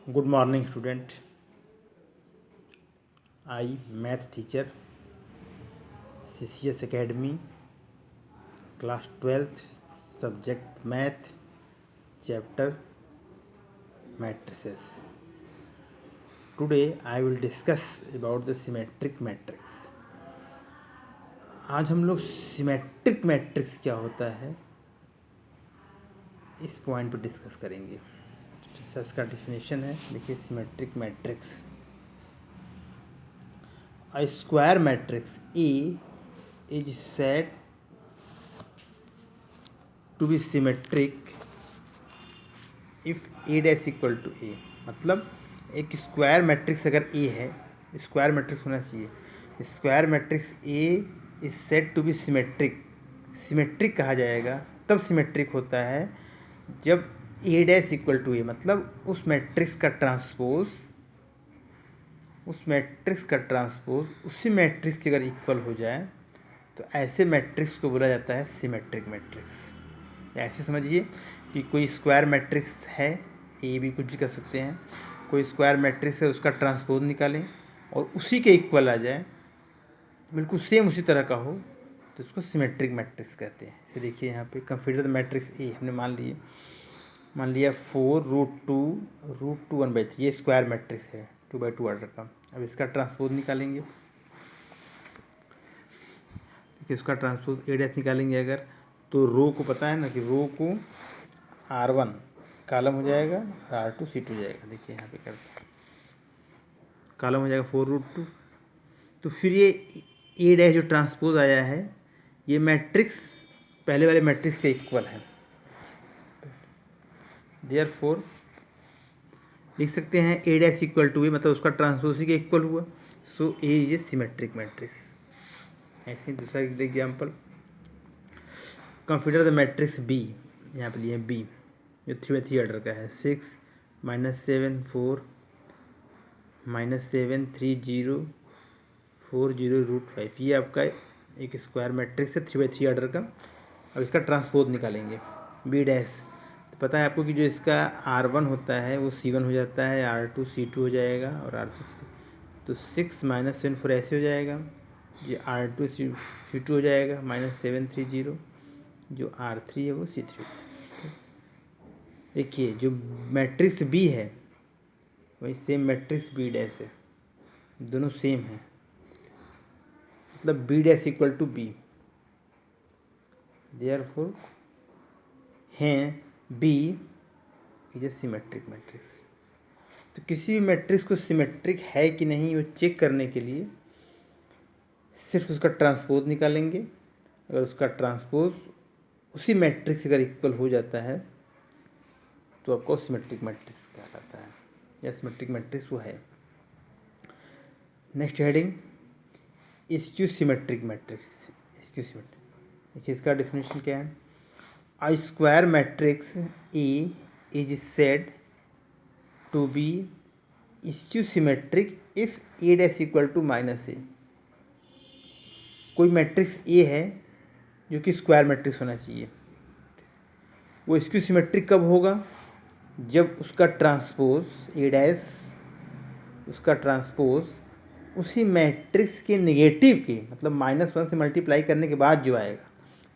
Good morning, student. I, math teacher, CCS Academy, class 12th, subject math, chapter matrices. Today I will discuss about the symmetric matrix. आज हम लोग symmetric matrix क्या होता है इस point पर discuss करेंगे। जैसा इसका डिफिनेशन है, देखिए symmetric matrix A square matrix A is said to be symmetric if A dash equal to A। मतलब एक स्क्वायर मैट्रिक्स अगर A है, स्क्वायर मैट्रिक्स होना चाहिए। Square matrix A is said to be symmetric. Symmetric कहा जाएगा तब symmetric होता है जब A dash equal to A, मतलब उस मैट्रिक्स का ट्रांसपोज उसी मैट्रिक्स के अगर इक्वल हो जाए तो ऐसे मैट्रिक्स को बोला जाता है सिमेट्रिक मैट्रिक्स। ऐसे समझिए कि कोई स्क्वायर मैट्रिक्स है, ए भी कुछ भी कर सकते हैं, कोई स्क्वायर मैट्रिक्स है, उसका ट्रांसपोज निकालें और उसी के इक्वल आ जाए, बिल्कुल सेम उसी तरह का हो, तो उसको सिमेट्रिक मैट्रिक्स कहते हैं। इसे देखिए यहाँ पे कंसीडर द मैट्रिक्स ए हमने मान लिया 4√2 ये स्क्वायर मैट्रिक्स है 2x2 ऑर्डर का। अब इसका ट्रांसपोज निकालेंगे, इसका ट्रांसपोज ए डैश निकालेंगे अगर, तो रो को पता है ना कि रो को R1 कॉलम हो जाएगा, R2 सीट हो जाएगा। देखिए यहाँ पे करते हैं, कॉलम हो जाएगा 4√2। तो फिर ये ए डैश जो ट्रांसपोज आया है, ये मैट्रिक्स पहले वाले मैट्रिक्स के इक्वल है। देयरफॉर लिख सकते हैं A dash equal to A, मतलब उसका ट्रांसपोज के इक्वल हुआ, so A is a symmetric matrix. ऐसे ही दूसरा example, consider the matrix B, यहाँ पे लिए बी जो 3x3 ऑर्डर का है। 6 -7 4 -7 3 0 4 0√5, ये आपका एक स्क्वायर मैट्रिक्स है 3x3 ऑर्डर का। अब इसका ट्रांसपोज निकालेंगे बी डैश, तो पता है आपको कि जो इसका R1 होता है वो C1 हो जाता है, R2 C2 हो जाएगा और R3 C2। तो 6 -7 4 ऐसे हो जाएगा, ये R2 C2 हो जाएगा, -7 3 0, जो R3 है वो C3 हो जाएगा। देखिए जो मैट्रिक्स बी है वही सेम मैट्रिक्स बी डैश है, दोनों सेम है, मतलब B dash equal to B. Therefore हैं B is a symmetric matrix. तो किसी भी मैट्रिक्स को सिमेट्रिक है कि नहीं वो चेक करने के लिए सिर्फ उसका ट्रांसपोज निकालेंगे। अगर उसका ट्रांसपोज उसी मैट्रिक्स से अगर इक्वल हो जाता है तो आपको सिमेट्रिक मैट्रिक्स कहलाता है, या सिमेट्रिक मैट्रिक्स वो है। Next heading, skew symmetric matrix. Skew symmetric, देखिए इसका डेफिनेशन क्या है। A square matrix A is said to be skew symmetric if A dash equal to -A। कोई मैट्रिक्स A है जो कि स्क्वायर मैट्रिक्स होना चाहिए, वो स्क्यू सिमेट्रिक कब होगा, जब उसका ट्रांसपोज ए डैश, उसका ट्रांसपोज उसी मैट्रिक्स के नेगेटिव के, मतलब -1 से मल्टीप्लाई करने के बाद जो आएगा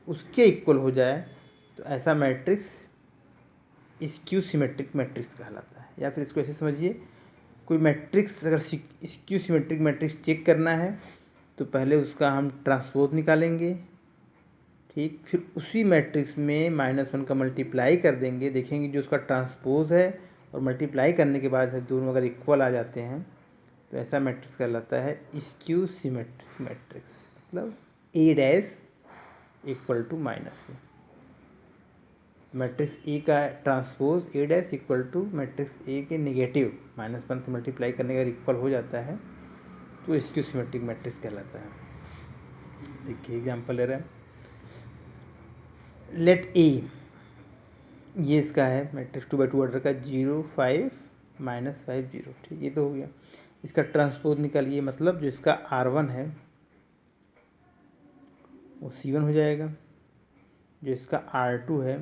उसके इक्वल हो जाए, तो ऐसा मैट्रिक्स स्क्यू सिमेट्रिक मैट्रिक्स कहलाता है। या फिर इसको ऐसे समझिए, कोई मैट्रिक्स अगर स्क्यू सिमेट्रिक मैट्रिक्स चेक करना है तो पहले उसका हम ट्रांसपोज निकालेंगे, ठीक, फिर उसी मैट्रिक्स में -1 का मल्टीप्लाई कर देंगे, देखेंगे जो उसका ट्रांसपोज है और मल्टीप्लाई करने के बाद दोनों अगर इक्वल आ जाते हैं तो ऐसा मैट्रिक्स कहलाता है स्क्यू सिमेट्रिक मैट्रिक्स। मतलब A dash equal to -A, matrix A का transpose A dash equal to matrix A के नेगेटिव -1 से मल्टीप्लाई करने का इक्वल हो जाता है तो स्क्यू सिमेट्रिक मैट्रिक्स कहलाता है। देखिए एग्जांपल ले रहे हैं, लेट ए, ये इसका है मैट्रिक्स 2x2 ऑर्डर का 0 5 -5 0, ठीक, ये तो हो गया। इसका ट्रांसपोज निकालिए, मतलब जो इसका R1 है वो C1 हो जाएगा, जो इसका R2 है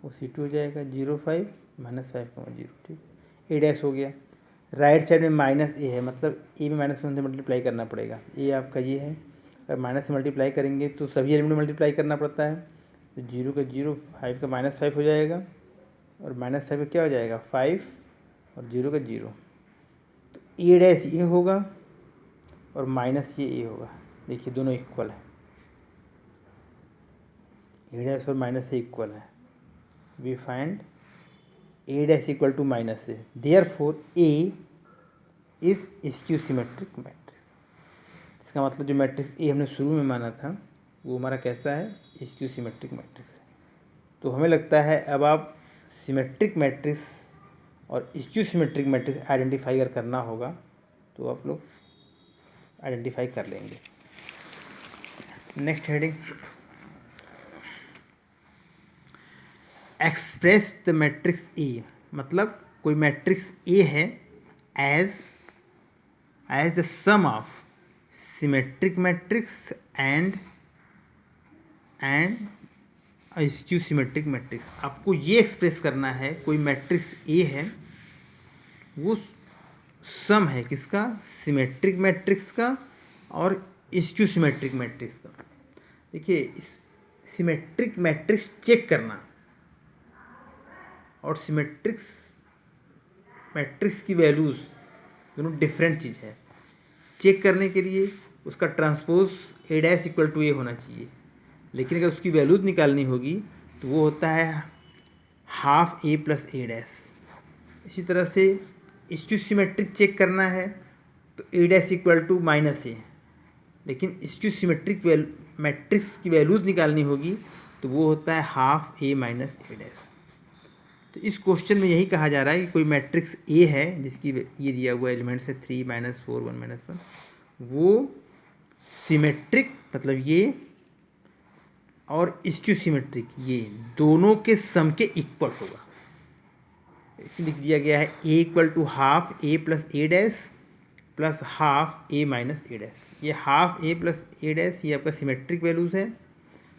वो C2 हो जाएगा, 0 5 -5 0, ठीक। ए डैश हो गया। राइट साइड में माइनस ए है, मतलब ए में माइनस वन से मल्टीप्लाई करना पड़ेगा। ए आपका ये है, अगर माइनस से मल्टीप्लाई करेंगे तो सभी एलिमेंट में मल्टीप्लाई करना पड़ता है। तो 0 का 0, 5 का -5 हो जाएगा, और -5 का क्या हो जाएगा 5, और 0 का 0। तो ए डैश ये होगा और माइनस ये होगा। देखिए दोनों इक्वल है, ए डैश और माइनस ए इक्वल है। We find A dash equal to minus A, therefore A is skew symmetric matrix. इसका मतलब जो मैट्रिक्स ए हमने शुरू में माना था वो हमारा कैसा है, स्क्यू सिमेट्रिक मैट्रिक्स है। तो हमें लगता है अब आप सिमेट्रिक मैट्रिक्स और स्क्यू सिमेट्रिक मैट्रिक्स आइडेंटिफाई अगर करना होगा तो आप लोग आइडेंटिफाई कर लेंगे। Next heading, express the matrix A, मतलब कोई मैट्रिक्स ए है as the sum of symmetric matrix and skew symmetric matrix. आपको ये एक्सप्रेस करना है, कोई मैट्रिक्स ए है वो सम है किसका, सिमेट्रिक मैट्रिक्स का और स्क्यू सिमेट्रिक मैट्रिक्स का। देखिए सिमेट्रिक मैट्रिक्स चेक करना और सिमेट्रिक्स मैट्रिक्स की वैल्यूज़ दोनों डिफरेंट चीज़ है। चेक करने के लिए उसका transpose A dash equal to A होना चाहिए, लेकिन अगर उसकी वैल्यूज निकालनी होगी तो वो होता है half A plus A dash. इसी तरह से स्क्यू सिमेट्रिक चेक करना है तो ए डैश इक्वल टू माइनस ए, लेकिन स्क्यू सिमेट्रिक मैट्रिक्स की वैल्यूज निकालनी होगी तो वो होता है half A minus A dash. तो इस क्वेश्चन में यही कहा जा रहा है कि कोई मैट्रिक्स ए है जिसकी ये दिया हुआ एलिमेंट्स है 3 -4 1 -1, वो सिमेट्रिक मतलब ये और स्क्यू सिमेट्रिक ये दोनों के सम के इक्वल होगा। इसे लिख दिया गया है A equal to half A plus A dash plus half A minus A dash. ये half A plus A dash ये आपका सिमेट्रिक वैल्यूज़ है,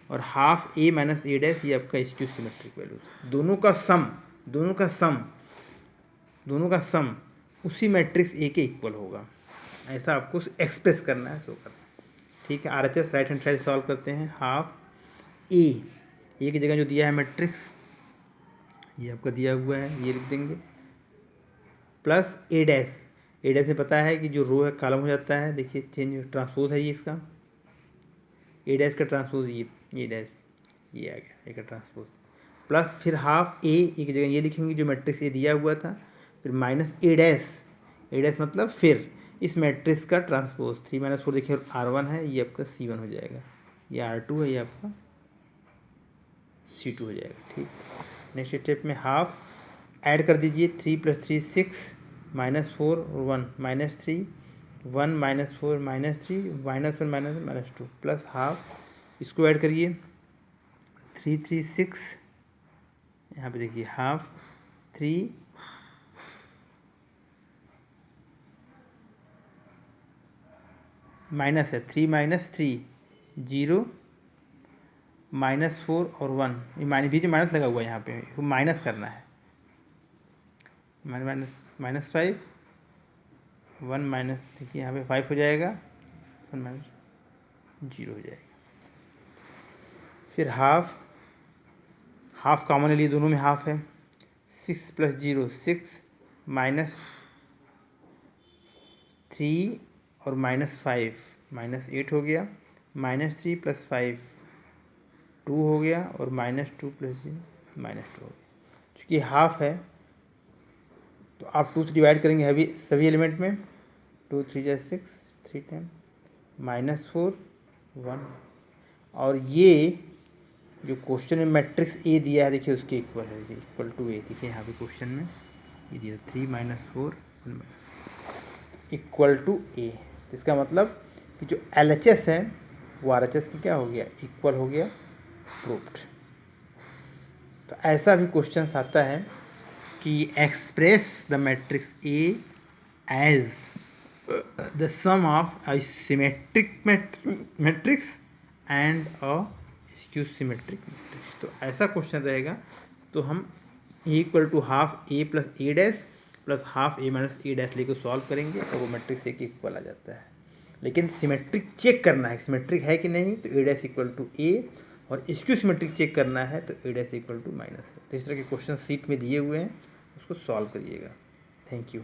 और half A minus A dash ये आपका स्क्यू सिमेट्रिक वैल्यूज। दोनों का सम उसी मैट्रिक्स ए के इक्वल होगा। ऐसा आपको एक्सप्रेस करना है, शो करना है। ठीक है, RHS right hand side solve करते हैं। हाफ ए की जगह जो दिया है मैट्रिक्स ये आपका दिया हुआ है, ये लिख देंगे, प्लस ए डैश में पता है कि जो रो है कॉलम हो जाता है। देखिए चेंज ट्रांसपोज है ये इसका, ए डैश का ट्रांसपोज ये डैश ये आ गया ए का ट्रांसपोज, प्लस फिर हाफ ए की जगह ये लिखेंगे जो मैट्रिक्स ए दिया हुआ था, फिर माइनस ए डैश मतलब फिर इस मैट्रिक्स का ट्रांसपोज 3 - 4 देखिए R1 है, ये आपका C1 हो जाएगा, ये R2 है, ये आपका C2 हो जाएगा। ठीक, नेक्स्ट स्टेप में हाफ ऐड कर दीजिए, 3 + 3 6 -4 और 1 -3 1 -4 -3 -1 -2 प्लस हाफ, इसको ऐड करिए 3 3 6, यहाँ पे देखिए हाफ 3 माइनस है 3 - 3 0 -4 और 1, ये बीच में माइनस लगा हुआ है, यहाँ पे वो माइनस करना है, -5 1 माइनस देखिए यहाँ पे 5 हो जाएगा, 1 - 0 हो जाएगा। फिर हाफ कॉमन ले लिए, दोनों में हाफ है, 6 + 0 6 -3 और -5 -8 हो गया, -3 + 5 2 हो गया, और -2 + 0 -2 हो गया। चूँकि हाफ है तो आप 2 से डिवाइड करेंगे सभी एलिमेंट में, 2 3 × 6 3 10 -4 1, और ये जो क्वेश्चन में मैट्रिक्स ए दिया है देखिए उसके इक्वल है, इक्वल टू ए। देखिए यहाँ पे क्वेश्चन में ये दिया 3 - 4 1 इक्वल टू ए। इसका मतलब कि जो LHS है वो RHS की क्या हो गया, इक्वल हो गया, प्रूव्ड। तो ऐसा भी क्वेश्चन आता है कि express the matrix A as the sum of a symmetric matrix and a skew symmetric matrix. तो ऐसा क्वेश्चन रहेगा तो हम A equal to half A plus A dash plus half A minus A dash लेकर solve करेंगे और वो matrix A के इक्वल आ जाता है। लेकिन सिमेट्रिक चेक करना है, सिमेट्रिक है कि नहीं, तो ए डैश इक्वल टू ए, और स्क्यू सिमेट्रिक चेक करना है तो ए डैश इक्वल टू माइनस है। तो इस तरह के क्वेश्चन सीट में दिए हुए हैं, उसको सॉल्व करिएगा। Thank you.